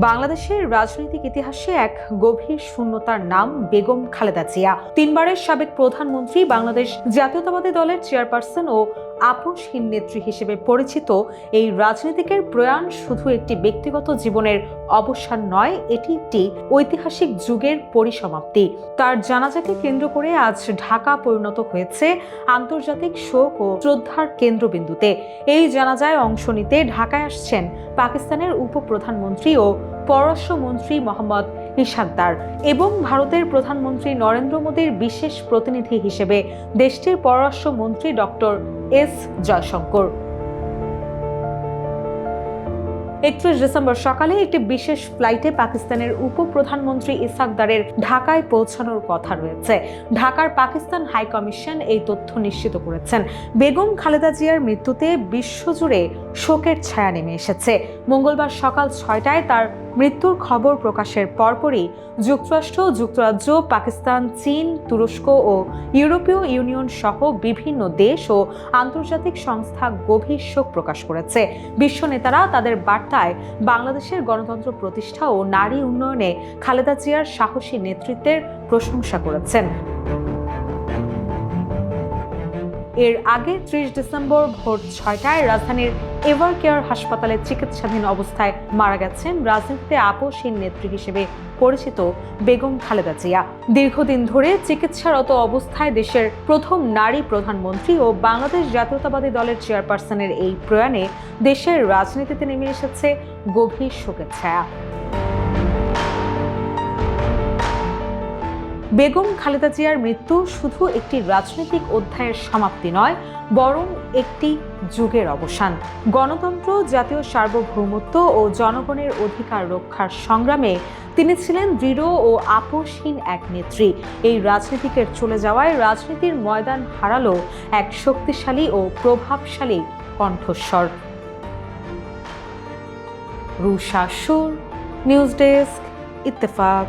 বাংলাদেশের রাজনৈতিক ইতিহাসে এক গভীর শূন্যতার নাম বেগম খালেদা জিয়া। তিনবারের সাবেক প্রধানমন্ত্রী, বাংলাদেশ জাতীয়তাবাদী দলের চেয়ারপারসন ও আপোষহীন নেত্রী হিসেবে পরিচিত এই রাজনীতিকের প্রয়াণ শুধু একটি ব্যক্তিগত জীবনের অবসান নয়, এটি একটি ঐতিহাসিক যুগের পরিসমাপ্তি। তার জানাজাকে কেন্দ্র করে আজ ঢাকা পরিণত হয়েছে আন্তর্জাতিক শোক ও শ্রদ্ধার কেন্দ্রবিন্দুতে। এই জানাজায় অংশ নিতে ঢাকায় আসছেন পাকিস্তানের উপপ্রধানমন্ত্রী ও পররাষ্ট্রমন্ত্রী মোহাম্মদ ইশাকদার এবং ভারতের প্রধানমন্ত্রী নরেন্দ্র মোদীর বিশেষ প্রতিনিধি হিসেবে দেশটির পররাষ্ট্রমন্ত্রী ডক্টর এস জয়শঙ্কর। 31 ডিসেম্বর সকালে একটি বিশেষ ফ্লাইটে পাকিস্তানের উপপ্রধানমন্ত্রী ইশাকদারের ঢাকায় পৌঁছানোর কথা রয়েছে। ঢাকার পাকিস্তান হাই কমিশন এই তথ্য নিশ্চিত করেছেন। বেগম খালেদা জিয়ার মৃত্যুতে বিশ্বজুড়ে শোকের ছায়া নেমে এসেছে। মঙ্গলবার সকাল 6টায় তার মৃত্যুর খবর প্রকাশের পরপরই যুক্তরাষ্ট্র, যুক্তরাজ্য, পাকিস্তান, চীন, তুরস্ক ও ইউরোপীয় ইউনিয়ন সহ বিভিন্ন দেশ ও আন্তর্জাতিক সংস্থা গভীর শোক প্রকাশ করেছে। বিশ্ব নেতারা তাদের বার্তায় বাংলাদেশের গণতন্ত্র প্রতিষ্ঠা ও নারী উন্নয়নে খালেদা জিয়ার সাহসী নেতৃত্বের প্রশংসা করেছেন। এর আগে 30 ডিসেম্বর ভোর 6টায় রাজধানীর এভার কেয়ার হাসপাতালে চিকিৎসাধীন অবস্থায় মারা গেছেন রাজনীতিতে আপোষহীন নেত্রী হিসেবে পরিচিত বেগম খালেদা জিয়া। দীর্ঘদিন ধরে চিকিৎসারত অবস্থায় দেশের প্রথম নারী প্রধানমন্ত্রী ও বাংলাদেশ জাতীয়তাবাদী দলের চেয়ারপারসনের এই প্রয়াণে দেশের রাজনীতিতে নেমে এসেছে গভীর শোকের ছায়া। বেগম খালেদা জিয়ার মৃত্যু শুধু একটি রাজনৈতিক অধ্যায়ের সমাপ্তি নয়, বরং একটি যুগের অবসান। গণতন্ত্র, জাতীয় সার্বভৌমত্ব ও জনগণের অধিকার রক্ষার সংগ্রামে তিনি ছিলেন দৃঢ় ও আপোষহীন এক নেত্রী। এই রাজনীতিকের চলে যাওয়ায় রাজনীতির ময়দান হারালো এক শক্তিশালী ও প্রভাবশালী কণ্ঠস্বর। রুশা সুর, নিউজ ডেস্ক, ইত্তেফাক।